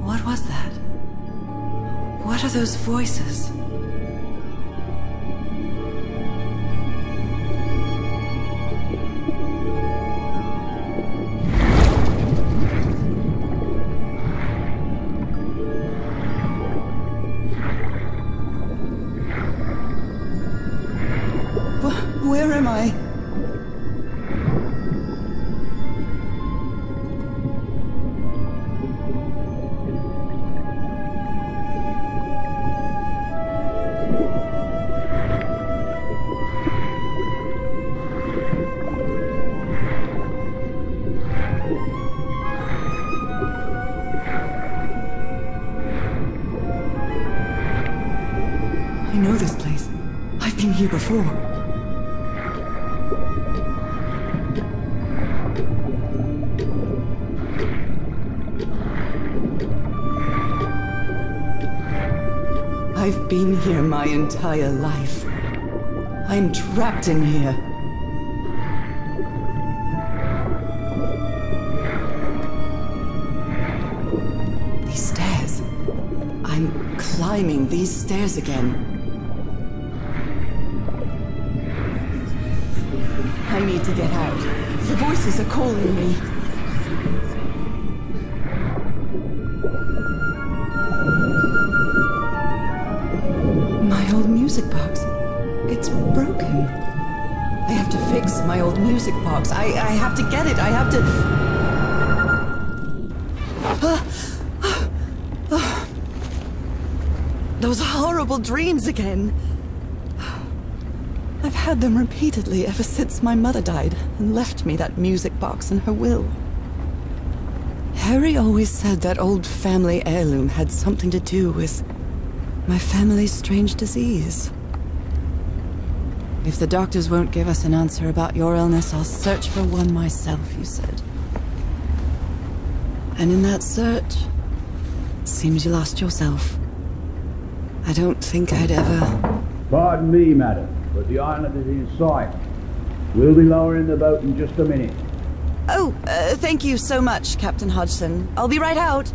What was that? What are those voices? Where am I? I know this place. I've been here before. I've been here my entire life. I'm trapped in here. These stairs. I'm climbing these stairs again. I need to get out. The voices are calling me. My old music box. It's broken. I have to fix my old music box. I have to get it. I have to... Those horrible dreams again. I've had them repeatedly ever since my mother died and left me that music box in her will. Harry always said that old family heirloom had something to do with my family's strange disease. If the doctors won't give us an answer about your illness, I'll search for one myself, you said. And in that search, it seems you lost yourself. I don't think I'd ever... Pardon me, madam, but the island is in sight. We'll be lowering the boat in just a minute. Oh, thank you so much, Captain Hodgson. I'll be right out.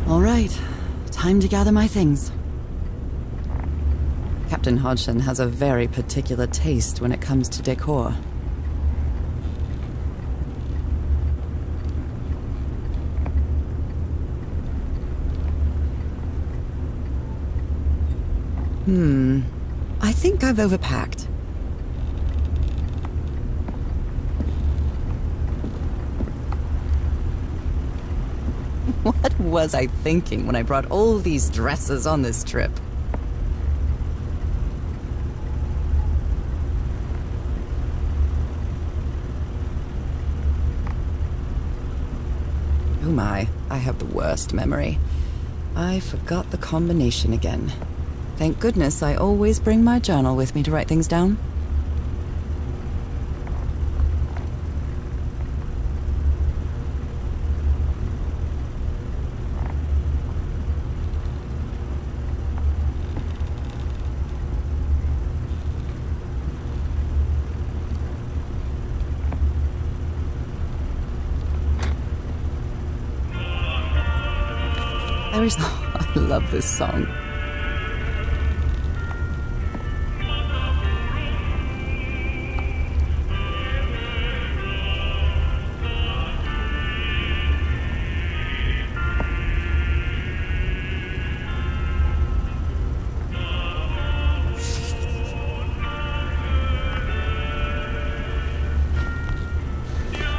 All right, time to gather my things. Captain Hodgson has a very particular taste when it comes to decor. I think I've overpacked. What was I thinking when I brought all these dresses on this trip? Oh my, I have the worst memory. I forgot the combination again. Thank goodness I always bring my journal with me to write things down. There is... I love this song.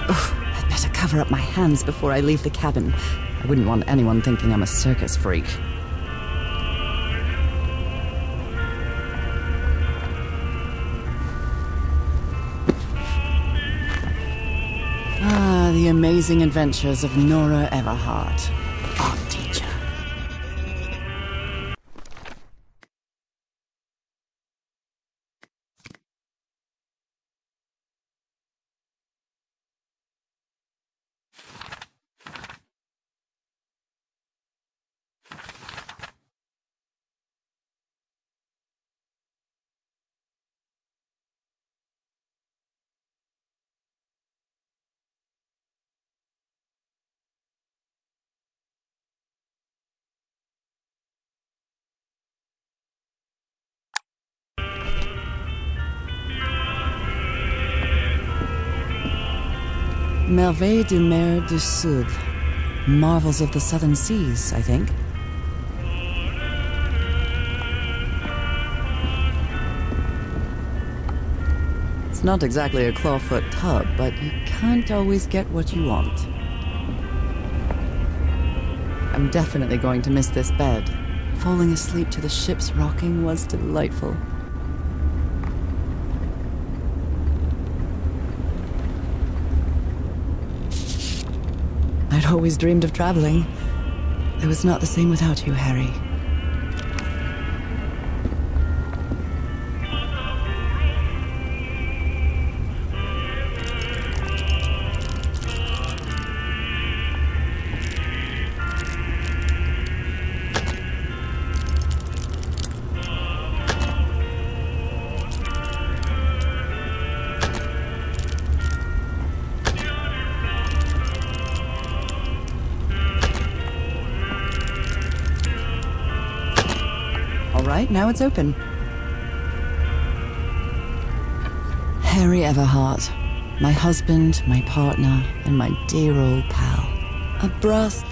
I'd better cover up my hands before I leave the cabin. I wouldn't want anyone thinking I'm a circus freak. Ah, the amazing adventures of Nora Everhart. Merveilles de mer du Sud. Marvels of the Southern Seas, I think. It's not exactly a clawfoot tub, but you can't always get what you want. I'm definitely going to miss this bed. Falling asleep to the ship's rocking was delightful. I'd always dreamed of traveling. It was not the same without you, Harry. Right, now it's open. Harry Everhart, my husband, my partner, and my dear old pal. A brass...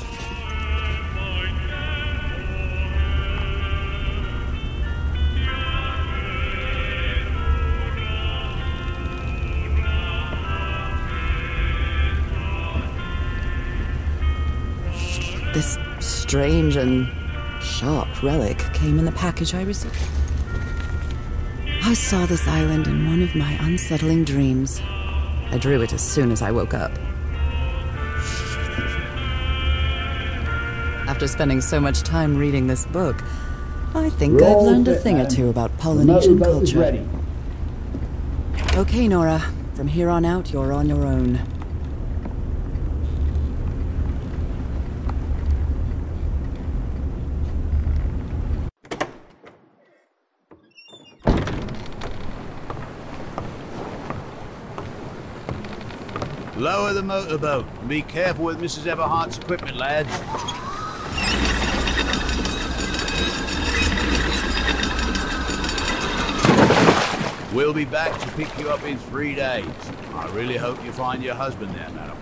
This strange and sharp relic came in the package I received. I saw this island in one of my unsettling dreams. I drew it as soon as I woke up. After spending so much time reading this book, I think I've learned a thing or two about Polynesian culture. Okay, Nora. From here on out, you're on your own. Lower the motorboat and be careful with Mrs. Everhart's equipment, lads. We'll be back to pick you up in 3 days. I really hope you find your husband there, madam.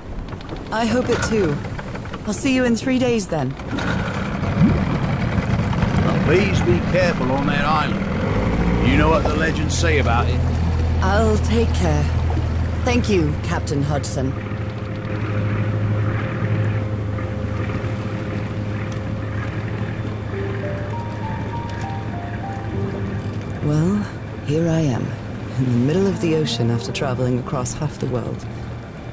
I hope it too. I'll see you in 3 days then. Now, please be careful on that island. You know what the legends say about it. I'll take care. Thank you, Captain Hodgson. Well, here I am, in the middle of the ocean after traveling across half the world.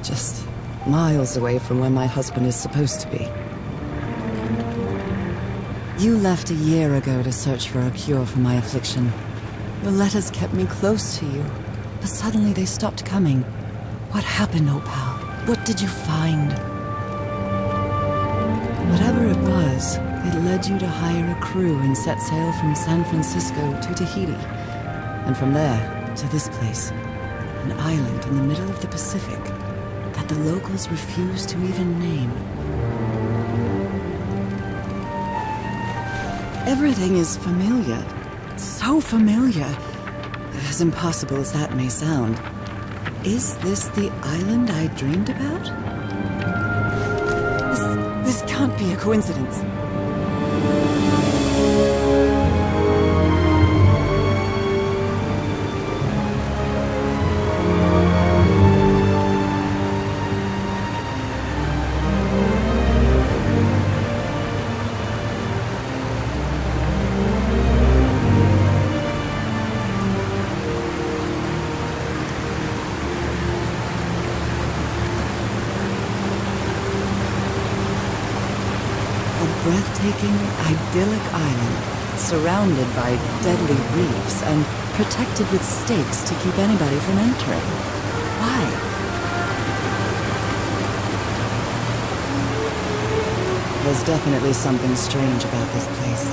Just miles away from where my husband is supposed to be. You left a year ago to search for a cure for my affliction. Your letters kept me close to you, but suddenly they stopped coming. What happened, old pal? What did you find? Whatever it was, it led you to hire a crew and set sail from San Francisco to Tahiti. And from there, to this place. An island in the middle of the Pacific that the locals refuse to even name. Everything is familiar. So familiar. As impossible as that may sound. Is this the island I dreamed about? This can't be a coincidence. Breathtaking, idyllic island, surrounded by deadly reefs and protected with stakes to keep anybody from entering. Why? There's definitely something strange about this place.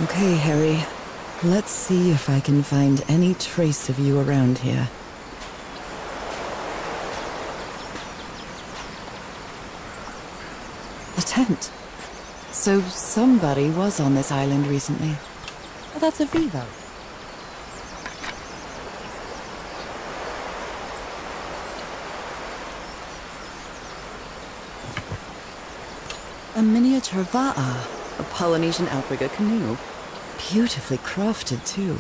Okay, Harry. Let's see if I can find any trace of you around here. A tent. So somebody was on this island recently. Oh, that's a Vivo. A miniature va'a, a Polynesian outrigger canoe. Beautifully crafted, too.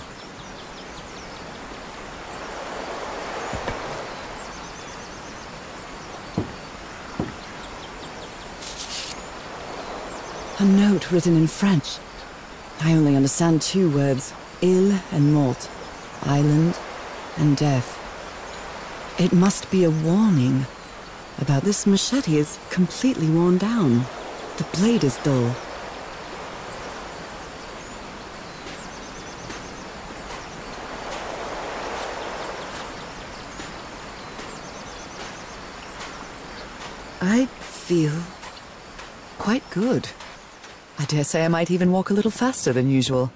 A note written in French. I only understand 2 words, île and mort, island and death. It must be a warning. About this machete is completely worn down. The blade is dull. I feel quite good. I dare say I might even walk a little faster than usual.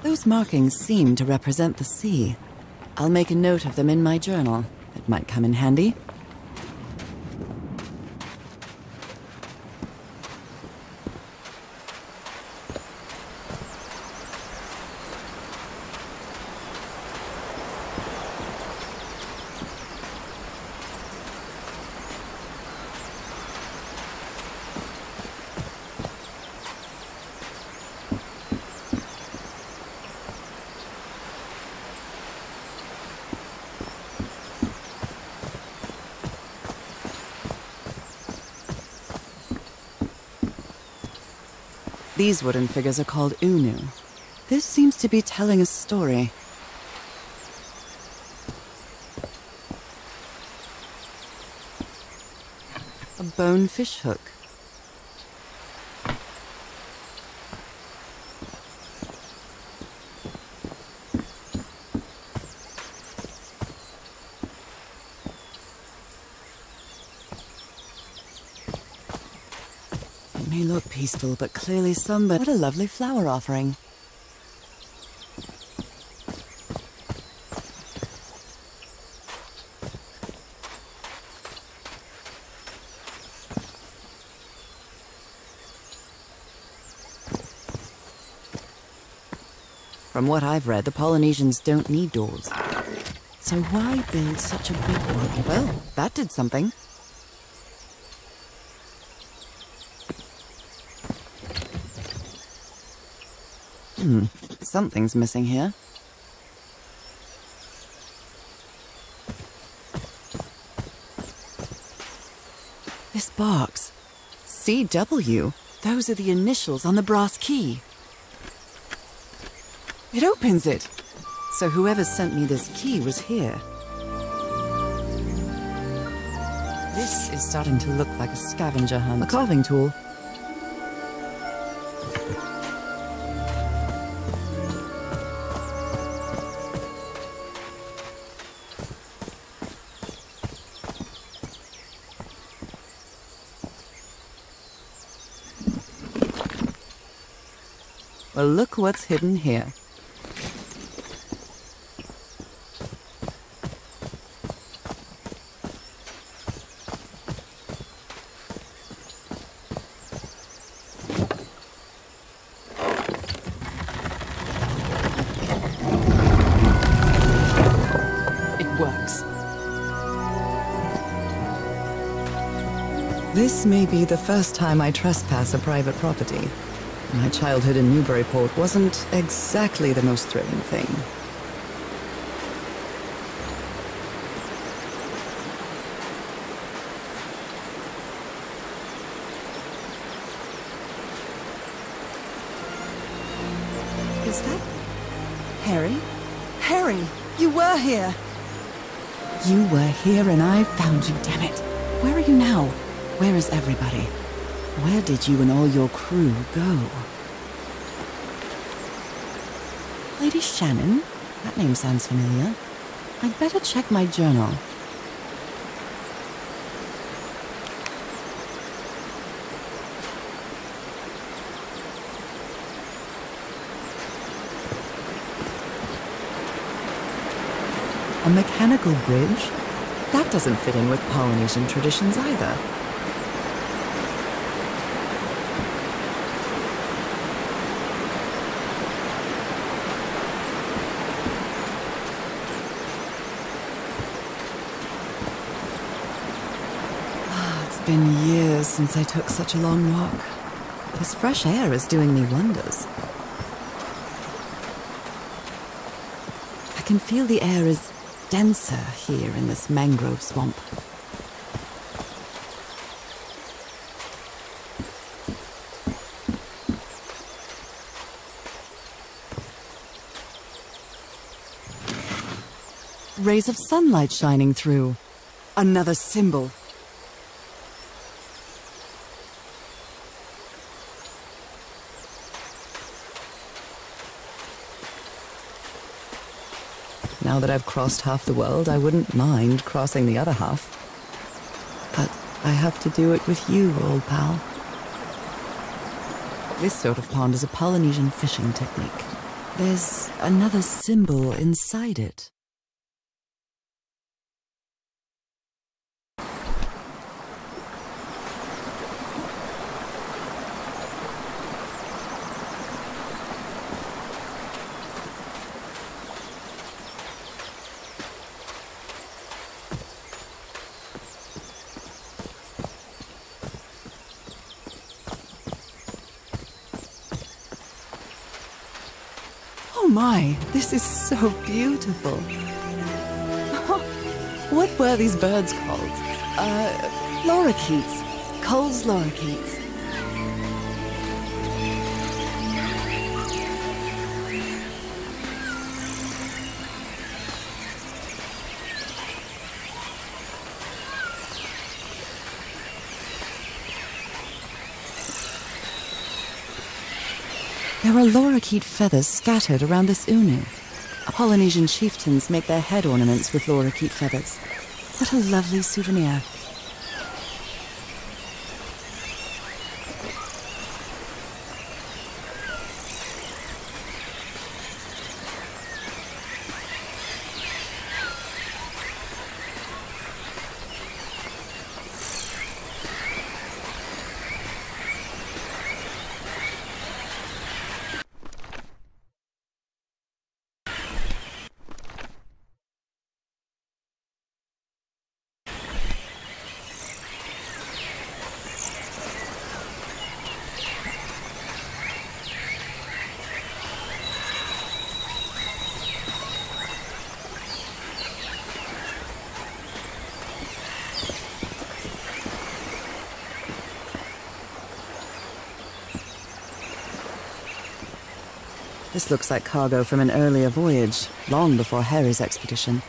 Those markings seem to represent the sea. I'll make a note of them in my journal. It might come in handy. These wooden figures are called unu. This seems to be telling a story. A bone fish hook. May look peaceful, but clearly somebody... What a lovely flower offering. From what I've read, the Polynesians don't need doors. So why build such a big one? Well, that did something. Something's missing here. This box. CW. Those are the initials on the brass key. It opens it. So whoever sent me this key was here. This is starting to look like a scavenger hunt. A carving tool. Well, look what's hidden here. It works. This may be the first time I trespass a private property. My childhood in Newburyport wasn't exactly the most thrilling thing. Is that Harry? Harry, you were here! You were here and I found you, damn it. Where are you now? Where is everybody? Where did you and all your crew go? Lady Shannon? That name sounds familiar. I'd better check my journal. A mechanical bridge? That doesn't fit in with Polynesian traditions either. It's been years since I took such a long walk. This fresh air is doing me wonders. I can feel the air is denser here in this mangrove swamp. Rays of sunlight shining through. Another symbol. Now that I've crossed half the world, I wouldn't mind crossing the other half. But I have to do it with you, old pal. This sort of pond is a Polynesian fishing technique. There's another symbol inside it. Oh my, this is so beautiful. What were these birds called? Lorikeets. Cole's lorikeets. There are lorikeet feathers scattered around this unu. Polynesian chieftains make their head ornaments with lorikeet feathers. What a lovely souvenir. This looks like cargo from an earlier voyage, long before Harry's expedition.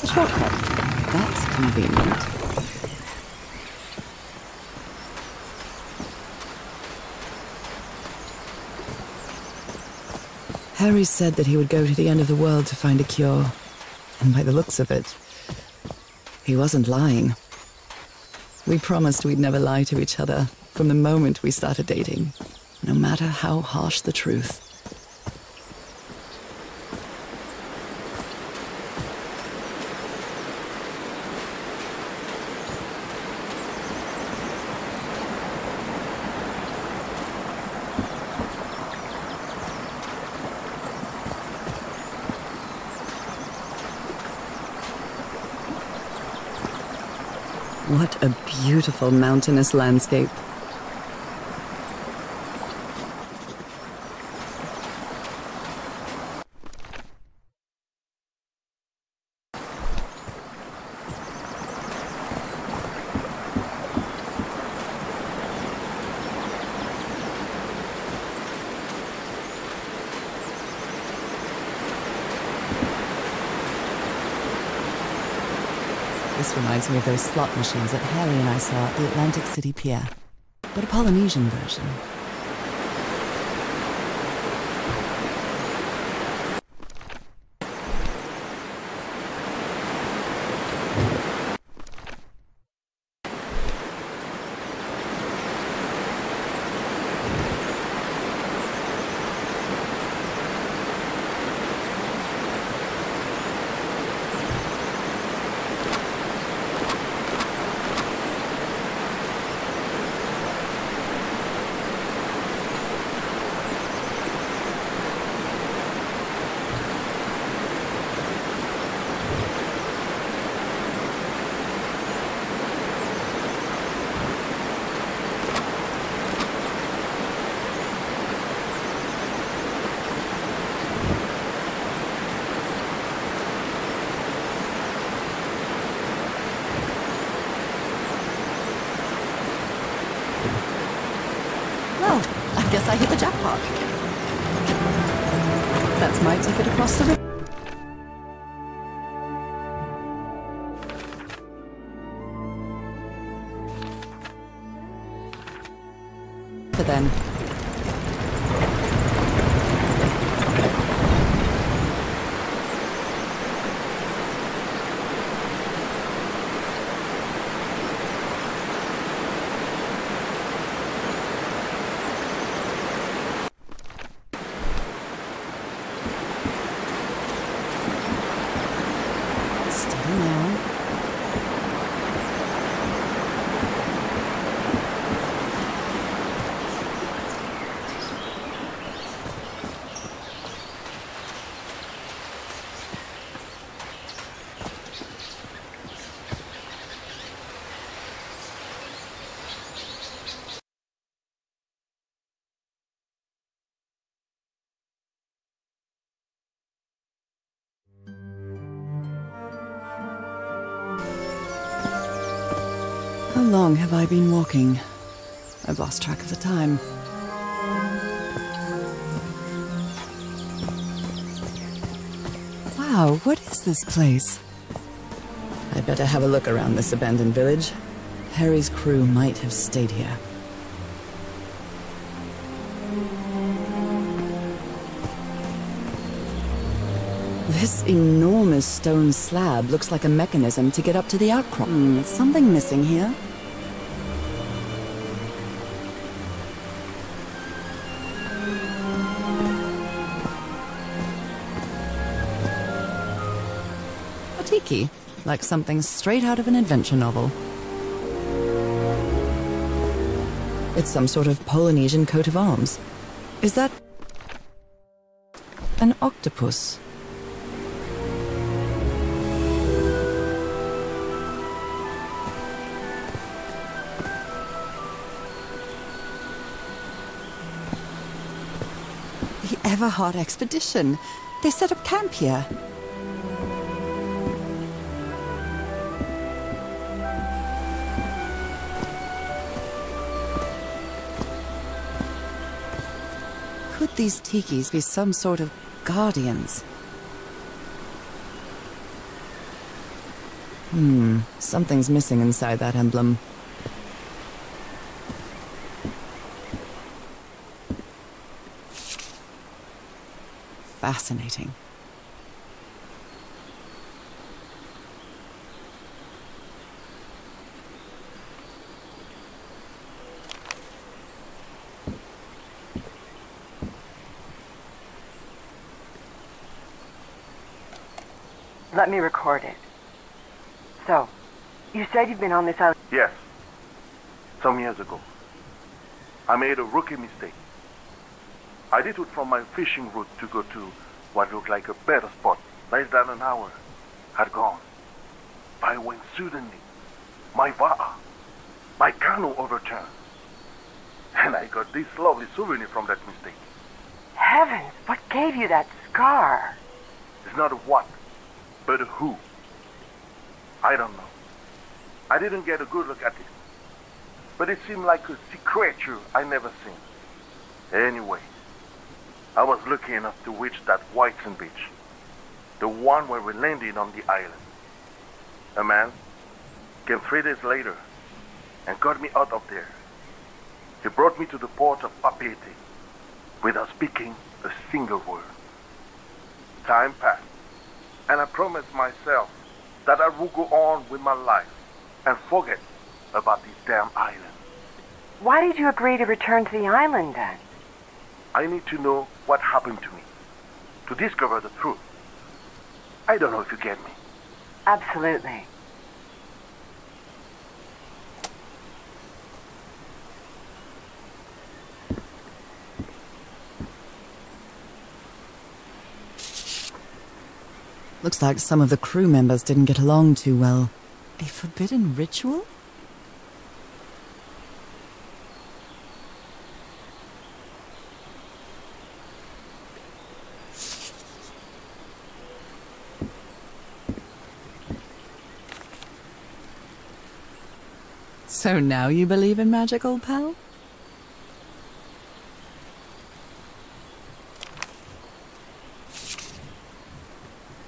A shortcut. That's convenient. Harry said that he would go to the end of the world to find a cure. And by the looks of it, he wasn't lying. We promised we'd never lie to each other from the moment we started dating, no matter how harsh the truth. What a beautiful mountainous landscape. This reminds me of those slot machines that Harry and I saw at the Atlantic City Pier, but a Polynesian version. I guess I hit the jackpot. That's my ticket across the river. But then... How long have I been walking? I've lost track of the time. Wow, what is this place? I'd better have a look around this abandoned village. Harry's crew might have stayed here. This enormous stone slab looks like a mechanism to get up to the outcrop. Something missing here. A tiki, like something straight out of an adventure novel. It's some sort of Polynesian coat of arms. Is that an octopus? The Everhard expedition. They set up camp here. Could these tikis be some sort of guardians? Something's missing inside that emblem. Fascinating. Let me record it. So, you said you've been on this island? Yes. Some years ago. I made a rookie mistake. I detoured from my fishing route to go to what looked like a better spot. Less than an hour had gone by when suddenly my va'a, my canoe overturned. And I got this lovely souvenir from that mistake. Heavens, what gave you that scar? It's not a what, but a who. I don't know. I didn't get a good look at it. But it seemed like a sea creature I never seen. Anyway, I was lucky enough to reach that white sand beach. The one where we landed on the island. A man came 3 days later and got me out of there. He brought me to the port of Papeete without speaking a single word. Time passed, and I promised myself that I would go on with my life and forget about this damn island. Why did you agree to return to the island then? I need to know what happened to me, to discover the truth. I don't know if you get me. Absolutely. Looks like some of the crew members didn't get along too well. A forbidden ritual? So now you believe in magic, old pal?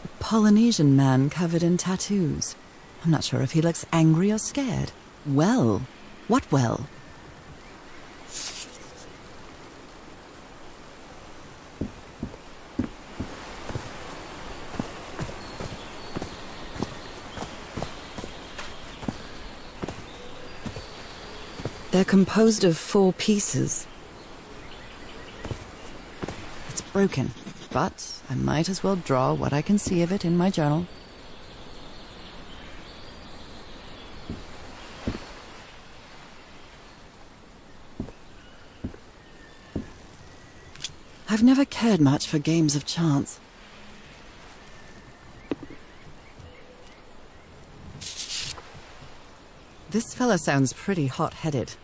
A Polynesian man covered in tattoos. I'm not sure if he looks angry or scared. Well? What well? They're composed of 4 pieces. It's broken, but I might as well draw what I can see of it in my journal. I've never cared much for games of chance. This fella sounds pretty hot-headed.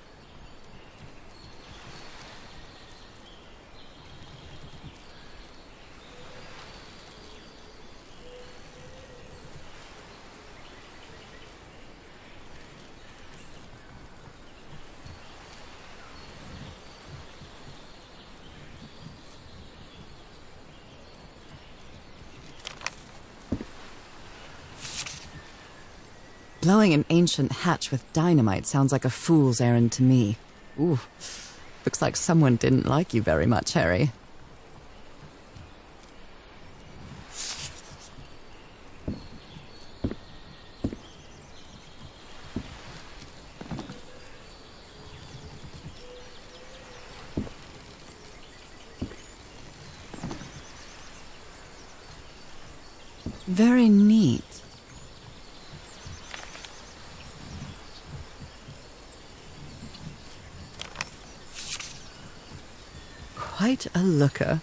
Blowing an ancient hatch with dynamite sounds like a fool's errand to me. Ooh, looks like someone didn't like you very much, Harry. Very neat. Quite a looker.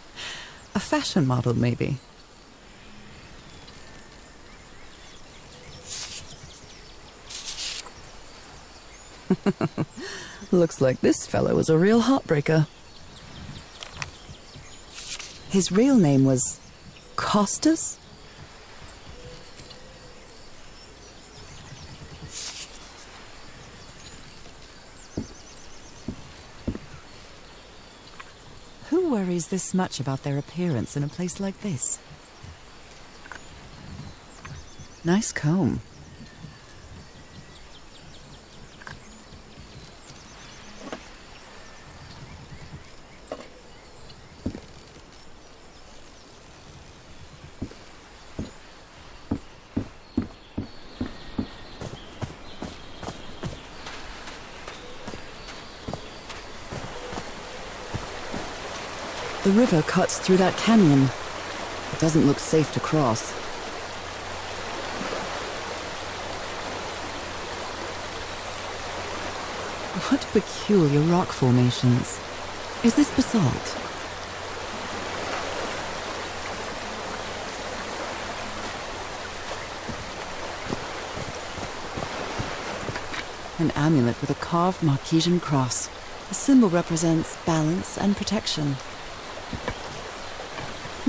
A fashion model, maybe. Looks like this fellow was a real heartbreaker. His real name was Costas? Who worries this much about their appearance in a place like this? Nice comb. The river cuts through that canyon. It doesn't look safe to cross. What peculiar rock formations. Is this basalt? An amulet with a carved Marquesian cross. The symbol represents balance and protection.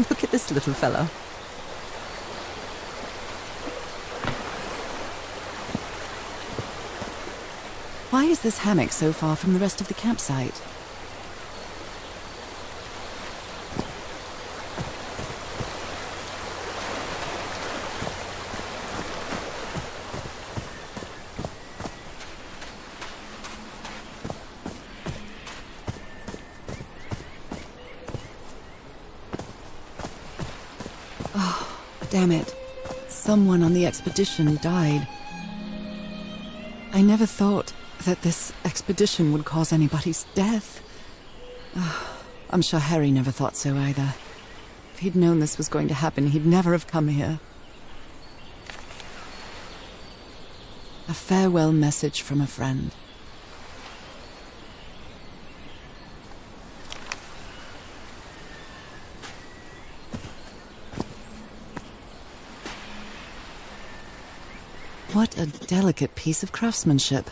Look at this little fellow. Why is this hammock so far from the rest of the campsite? Damn it. Someone on the expedition died. I never thought that this expedition would cause anybody's death. I'm sure Harry never thought so either. If he'd known this was going to happen, he'd never have come here. A farewell message from a friend. What a delicate piece of craftsmanship.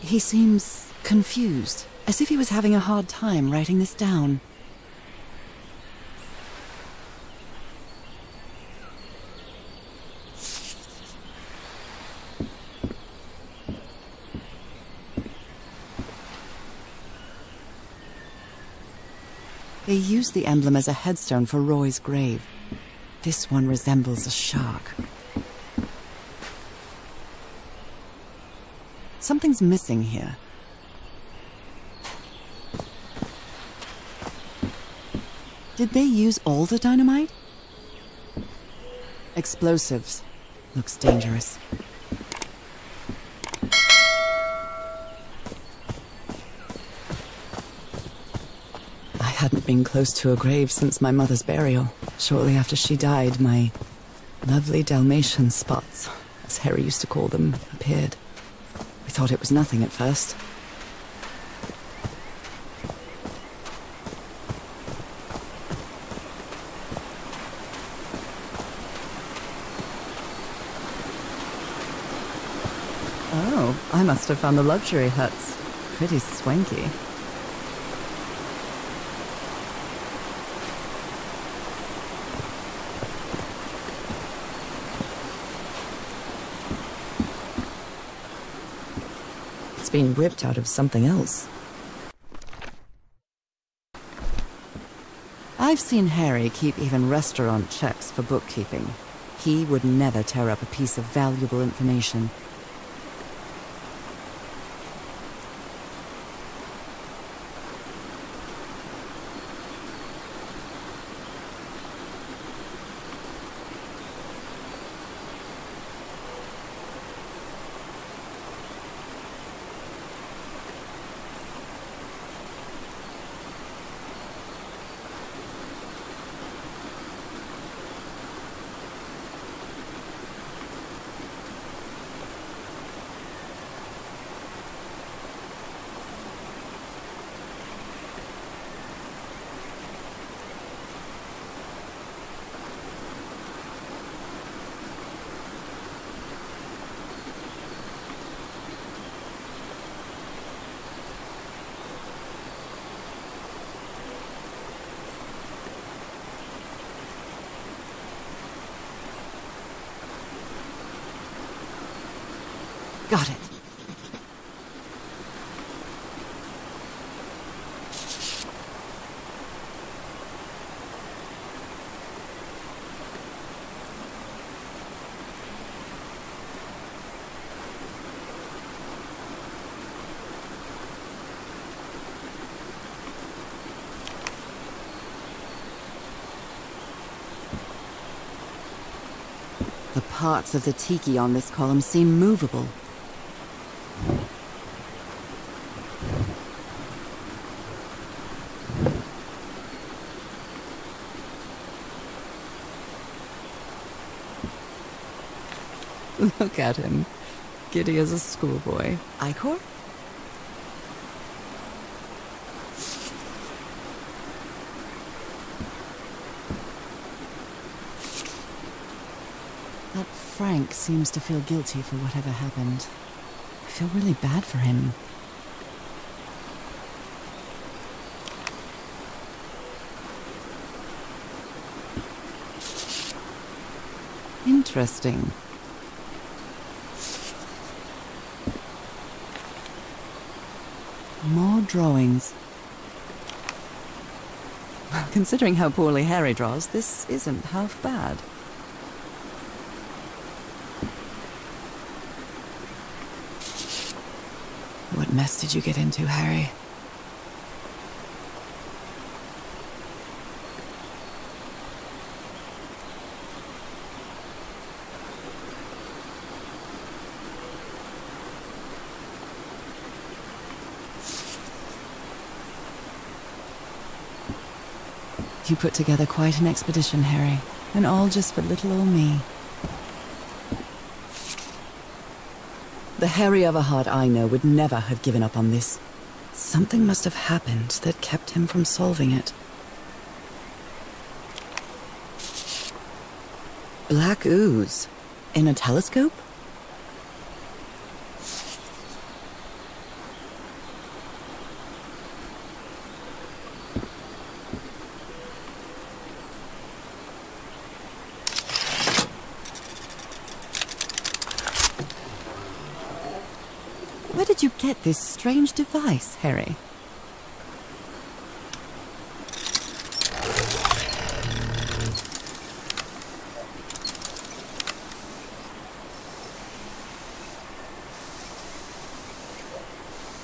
He seems confused, as if he was having a hard time writing this down. They used the emblem as a headstone for Roy's grave. This one resembles a shark. Something's missing here. Did they use all the dynamite? Explosives. Looks dangerous. I hadn't been close to a grave since my mother's burial. Shortly after she died, my lovely Dalmatian spots, as Harry used to call them, appeared. We thought it was nothing at first. Oh, I must have found the luxury huts. Pretty swanky. It's been ripped out of something else. I've seen Harry keep even restaurant checks for bookkeeping. He would never tear up a piece of valuable information. Got it. The parts of the tiki on this column seem movable. Look at him, giddy as a schoolboy. Icor? That Frank seems to feel guilty for whatever happened. I feel really bad for him. Interesting. More drawings. Considering how poorly Harry draws, this isn't half bad. What mess did you get into, Harry? You put together quite an expedition, Harry, and all just for little old me. The Harry of a heart I know would never have given up on this. Something must have happened that kept him from solving it. Black ooze? In a telescope? Where did you get this strange device, Harry?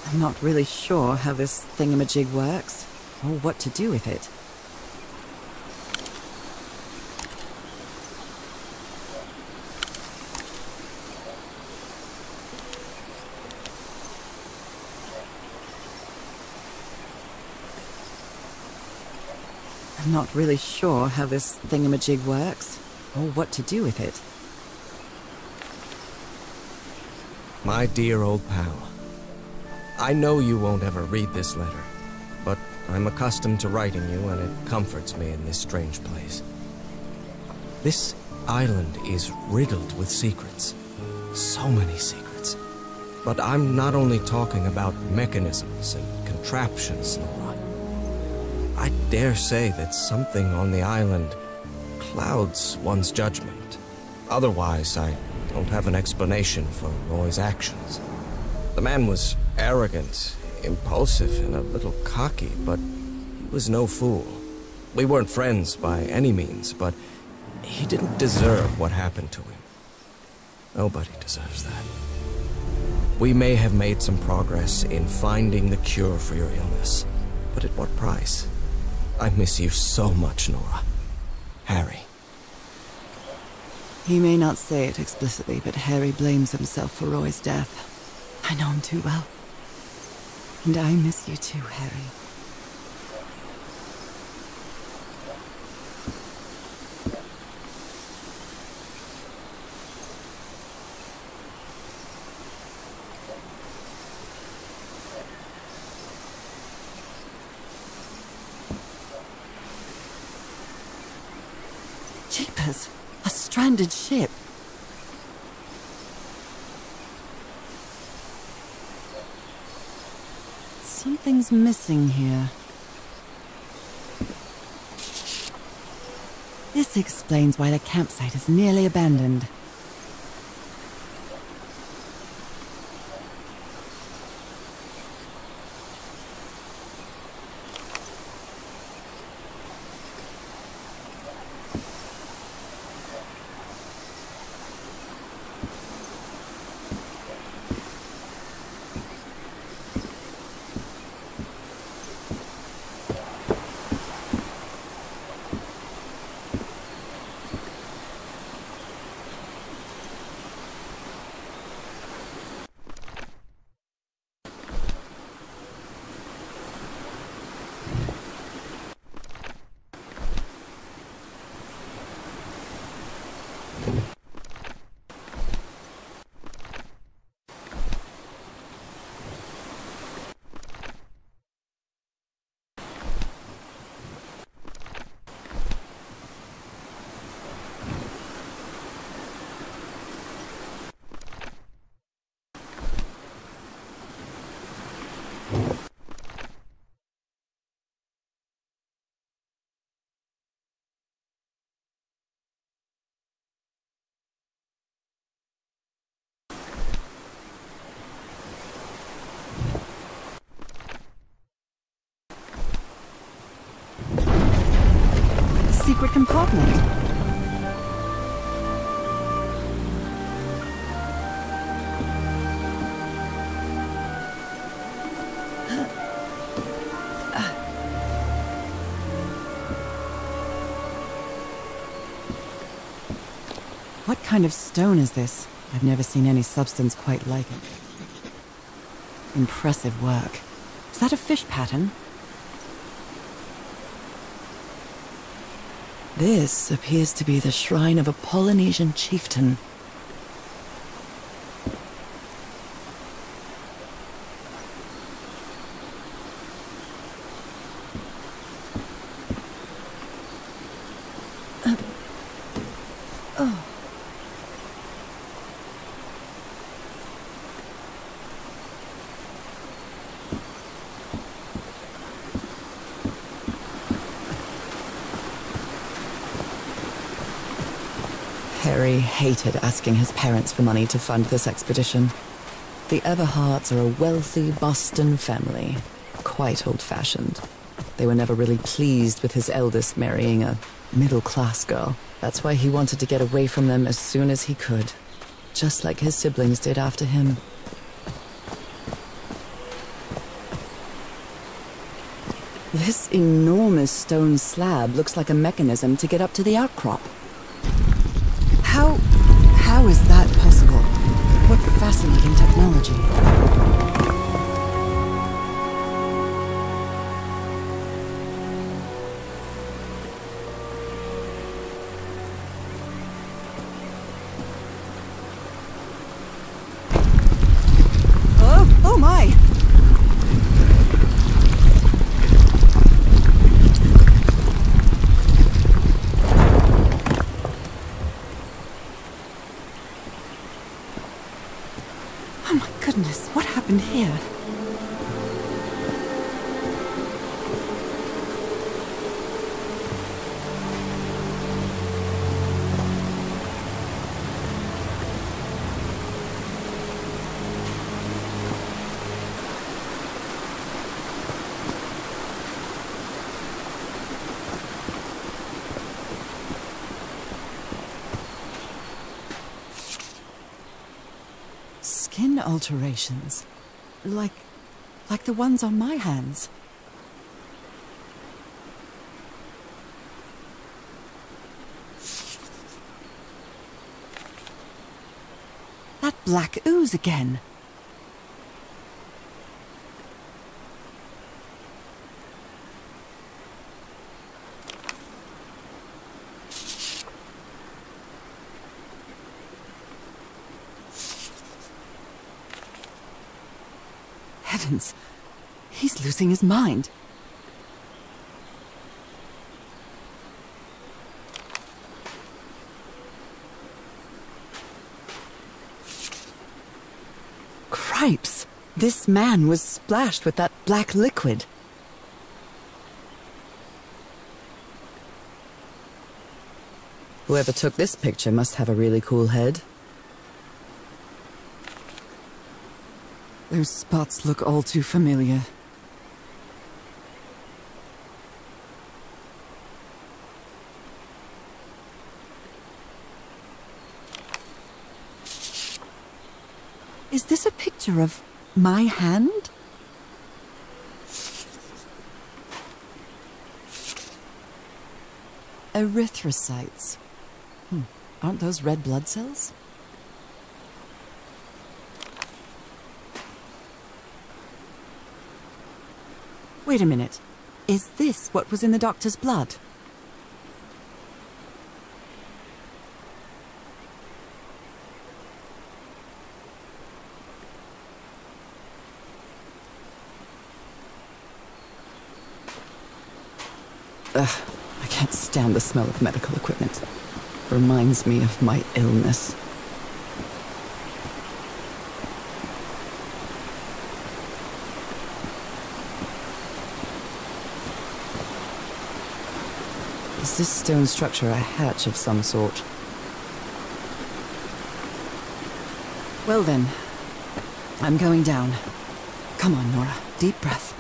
I'm not really sure how this thingamajig works, or what to do with it. I'm not really sure how this thingamajig works, or what to do with it. My dear old pal, I know you won't ever read this letter, but I'm accustomed to writing you, and it comforts me in this strange place. This island is riddled with secrets. So many secrets. But I'm not only talking about mechanisms and contraptions, Nora. I dare say that something on the island clouds one's judgment. Otherwise, I don't have an explanation for Roy's actions. The man was arrogant, impulsive, and a little cocky, but he was no fool. We weren't friends by any means, but he didn't deserve what happened to him. Nobody deserves that. We may have made some progress in finding the cure for your illness, but at what price? I miss you so much, Nora. Harry. He may not say it explicitly, but Harry blames himself for Roy's death. I know him too well. And I miss you too, Harry. Jeepers! A stranded ship! Something's missing here. This explains why the campsite is nearly abandoned. kind of stone is this? I've never seen any substance quite like it. Impressive work. Is that a fish pattern? This appears to be the shrine of a Polynesian chieftain. Harry hated asking his parents for money to fund this expedition. The Everharts are a wealthy Boston family, quite old-fashioned. They were never really pleased with his eldest marrying a middle-class girl. That's why he wanted to get away from them as soon as he could, just like his siblings did after him. This enormous stone slab looks like a mechanism to get up to the outcrop. How is that possible? What fascinating technology. Oh my! Goodness, what happened here? Skin alterations. Like the ones on my hands. That black ooze again. Heavens, he's losing his mind. Cripes, this man was splashed with that black liquid. Whoever took this picture must have a really cool head. Those spots look all too familiar. Is this a picture of my hand? Erythrocytes. Aren't those red blood cells? Wait a minute. Is this what was in the doctor's blood? Ugh, I can't stand the smell of medical equipment. Reminds me of my illness. Is this stone structure a hatch of some sort? Well then, I'm going down. Come on, Nora. Deep breath.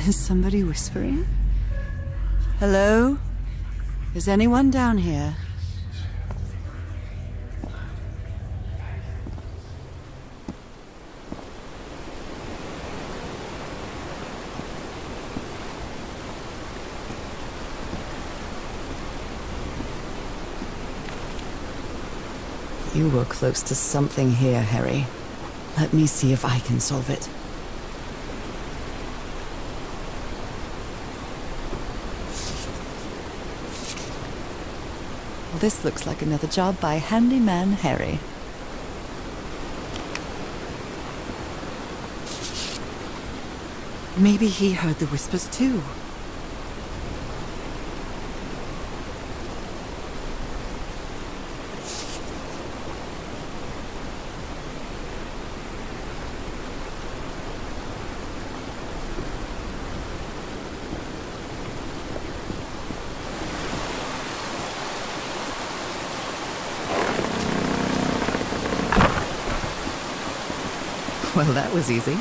Is somebody whispering? Hello? Is anyone down here? You were close to something here, Harry. Let me see if I can solve it. Well, this looks like another job by Handyman Harry. Maybe he heard the whispers too. Well, that was easy.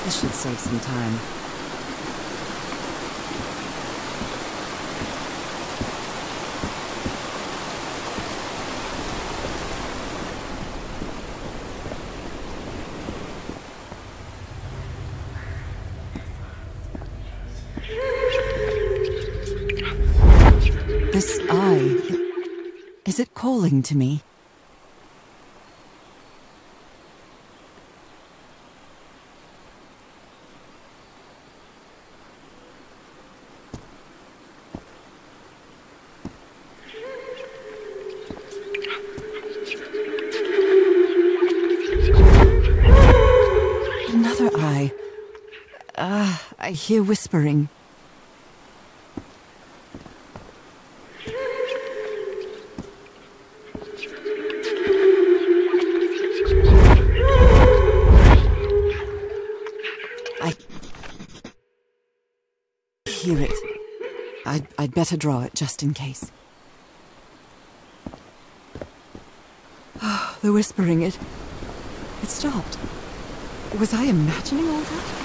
This should save some time. This eye, is it calling to me? Another eye. I hear whispering. I hear it. I'd better draw it just in case. Oh, the whispering, it stopped. Was I imagining all that?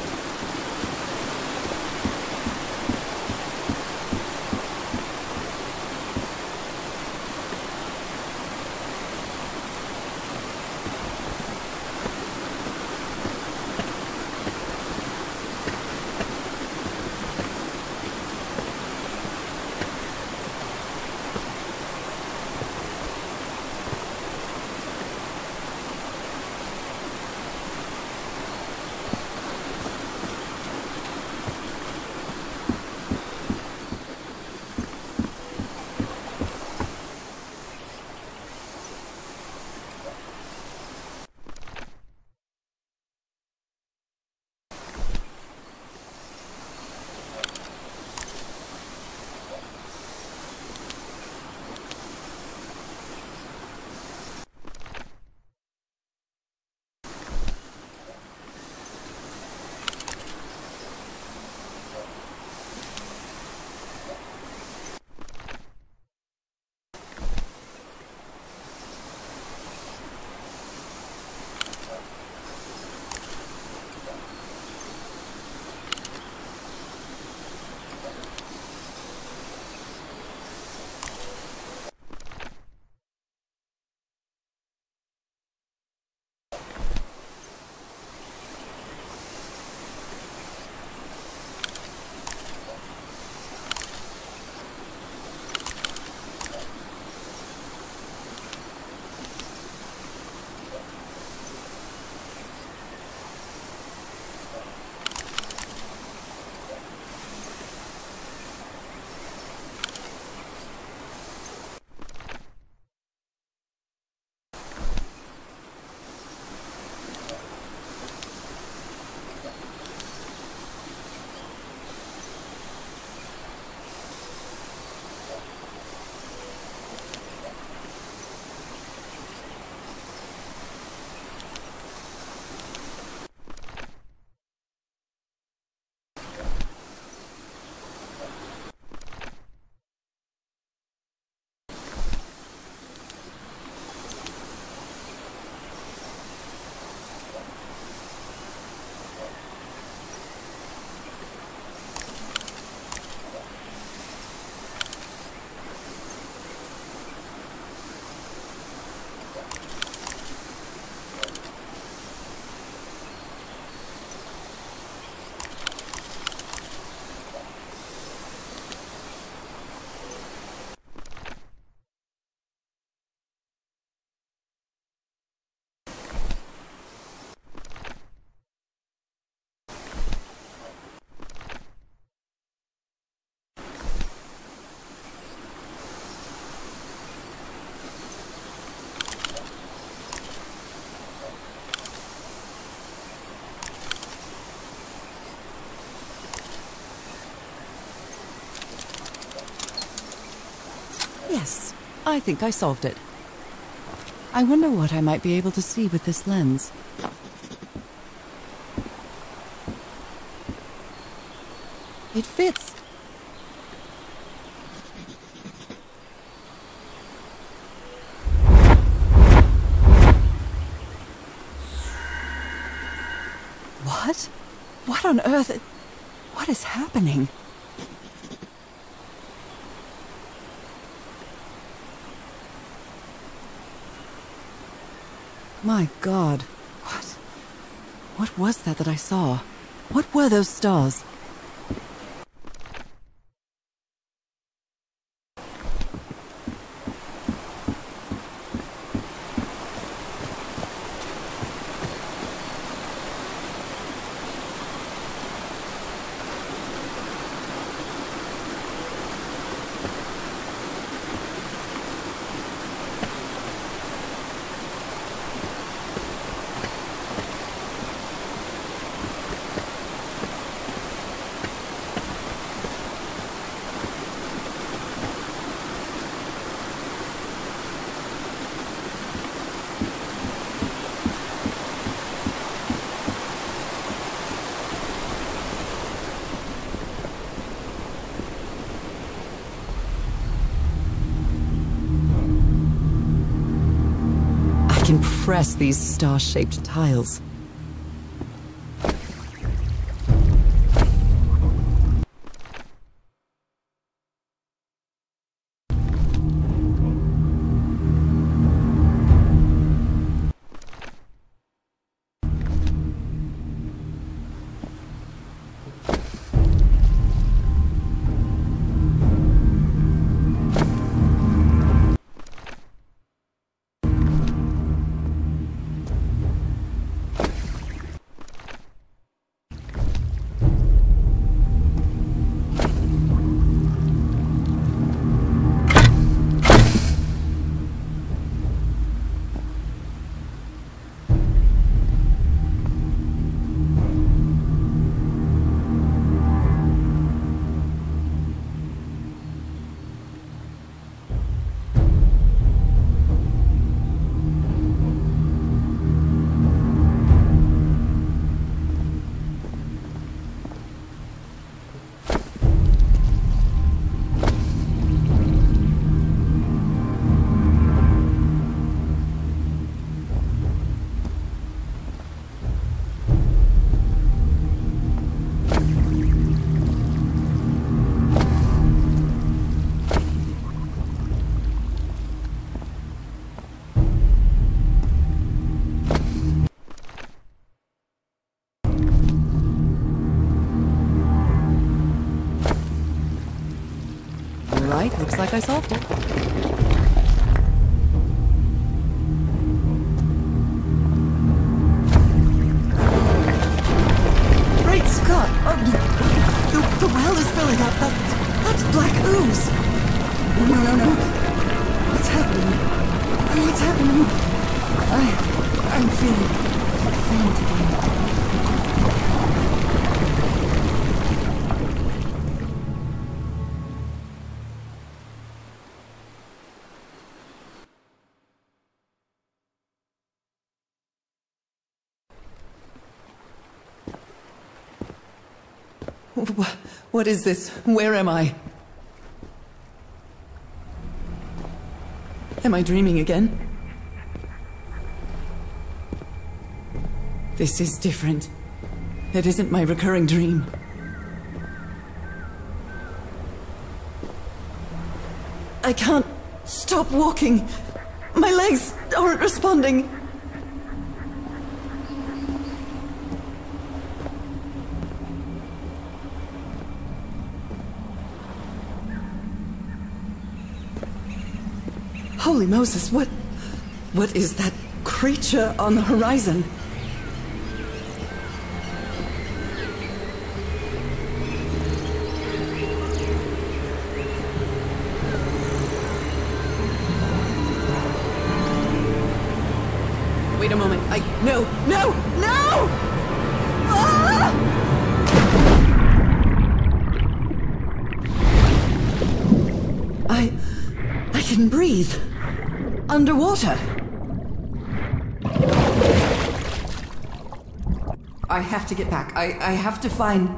Yes, I think I solved it. I wonder what I might be able to see with this lens. It fits. What? What on earth? What is happening? My God. What was that I saw? What were those stars? I can press these star-shaped tiles. Right, looks like I solved it. Great Scott! Oh, the well is filling up. That's black ooze. No. What's happening? What's happening? I'm feeling faint again. What is this? Where am I? Am I dreaming again? This is different. It isn't my recurring dream. I can't stop walking. My legs aren't responding. Holy Moses, what is that creature on the horizon? Wait a moment, no! Ah! I can breathe. Underwater. I have to get back. I have to find...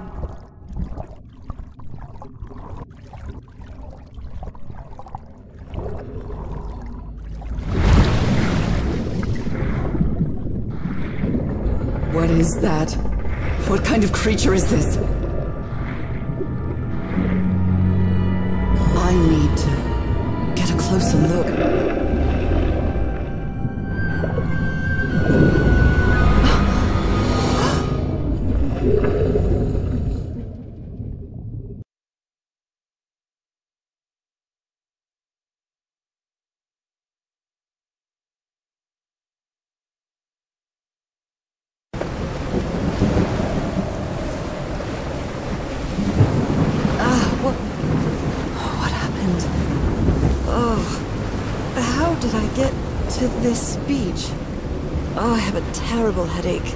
What is that? What kind of creature is this? I need to get a closer look. How did I get to this beach? Oh, I have a terrible headache.